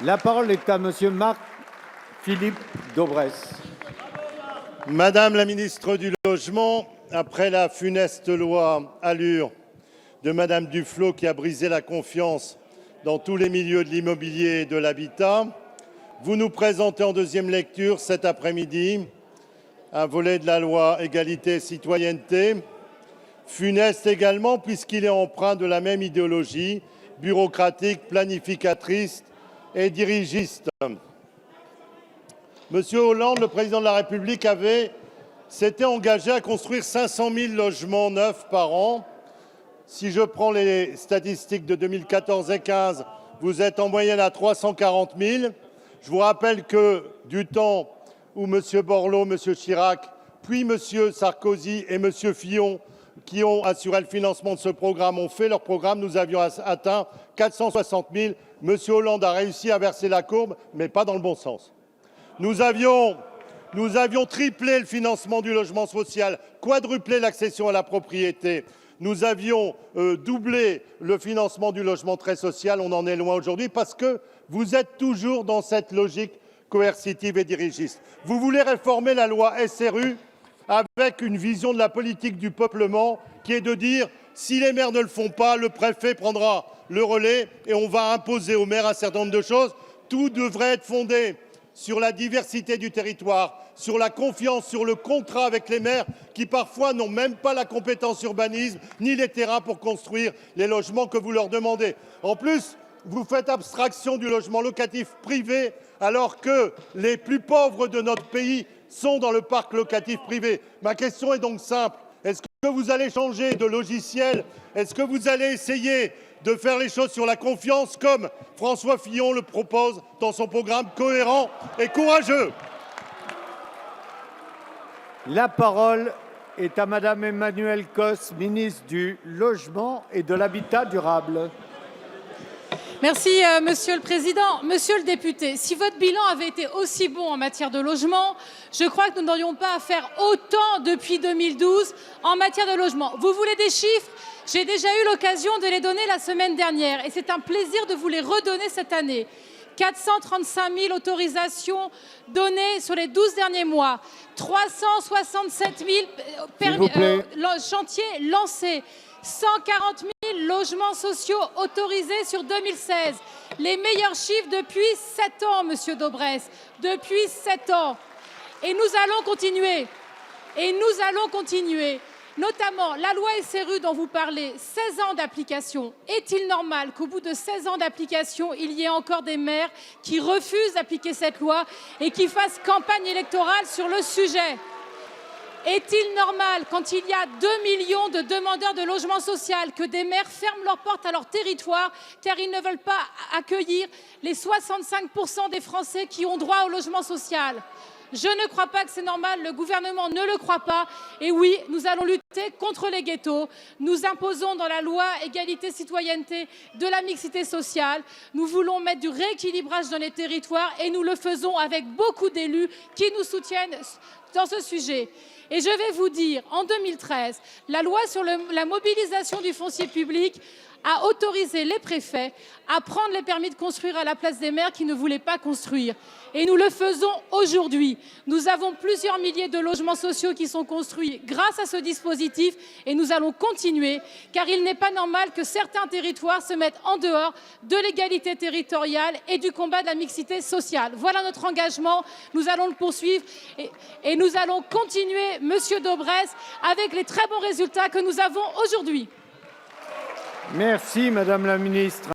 La parole est à monsieur Marc-Philippe Daubresse. Madame la ministre du Logement, après la funeste loi Allure de Madame Duflot qui a brisé la confiance dans tous les milieux de l'immobilier et de l'habitat, vous nous présentez en deuxième lecture cet après-midi un volet de la loi Égalité et Citoyenneté, funeste également puisqu'il est empreint de la même idéologie bureaucratique, planificatrice et dirigiste. Monsieur Hollande, le président de la République, s'était engagé à construire 500 000 logements neufs par an. Si je prends les statistiques de 2014 et 2015, vous êtes en moyenne à 340 000. Je vous rappelle que du temps où M. Borloo, M. Chirac, puis M. Sarkozy et M. Fillon, qui ont assuré le financement de ce programme, ont fait leur programme, nous avions atteint 460 000. M. Hollande a réussi à verser la courbe, mais pas dans le bon sens. Nous avions triplé le financement du logement social, quadruplé l'accession à la propriété. Nous avions doublé le financement du logement très social. On en est loin aujourd'hui parce que vous êtes toujours dans cette logique coercitive et dirigiste. Vous voulez réformer la loi SRU avec une vision de la politique du peuplement qui est de dire si les maires ne le font pas, le préfet prendra le relais et on va imposer aux maires un certain nombre de choses. Tout devrait être fondé sur la diversité du territoire, sur la confiance, sur le contrat avec les maires qui parfois n'ont même pas la compétence urbanisme ni les terrains pour construire les logements que vous leur demandez. En plus, vous faites abstraction du logement locatif privé alors que les plus pauvres de notre pays sont dans le parc locatif privé. Ma question est donc simple. Est-ce que vous allez changer de logiciel? Est-ce que vous allez essayer de faire les choses sur la confiance comme François Fillon le propose dans son programme cohérent et courageux? La parole est à madame Emmanuelle Cos, ministre du Logement et de l'Habitat durable. Merci, Monsieur le Président. Monsieur le député, si votre bilan avait été aussi bon en matière de logement, je crois que nous n'aurions pas à faire autant depuis 2012 en matière de logement. Vous voulez des chiffres? J'ai déjà eu l'occasion de les donner la semaine dernière et c'est un plaisir de vous les redonner cette année. 435 000 autorisations données sur les 12 derniers mois, 367 000 chantiers lancés, 140 000 logements sociaux autorisés sur 2016. Les meilleurs chiffres depuis 7 ans, Monsieur Daubresse, depuis 7 ans. Et nous allons continuer. Et nous allons continuer. Notamment, la loi SRU dont vous parlez, 16 ans d'application. Est-il normal qu'au bout de 16 ans d'application, il y ait encore des maires qui refusent d'appliquer cette loi et qui fassent campagne électorale sur le sujet? Est-il normal, quand il y a 2 millions de demandeurs de logement social, que des maires ferment leurs portes à leur territoire car ils ne veulent pas accueillir les 65% des Français qui ont droit au logement social? Je ne crois pas que c'est normal, le gouvernement ne le croit pas. Et oui, nous allons lutter contre les ghettos. Nous imposons dans la loi Égalité Citoyenneté de la mixité sociale. Nous voulons mettre du rééquilibrage dans les territoires et nous le faisons avec beaucoup d'élus qui nous soutiennent dans ce sujet. Et je vais vous dire, en 2013, la loi sur la mobilisation du foncier public a autorisé les préfets à prendre les permis de construire à la place des maires qui ne voulaient pas construire. Et nous le faisons aujourd'hui. Nous avons plusieurs milliers de logements sociaux qui sont construits grâce à ce dispositif et nous allons continuer car il n'est pas normal que certains territoires se mettent en dehors de l'égalité territoriale et du combat de la mixité sociale. Voilà notre engagement. Nous allons le poursuivre et nous allons continuer, Monsieur Daubresse, avec les très bons résultats que nous avons aujourd'hui. Merci, madame la ministre.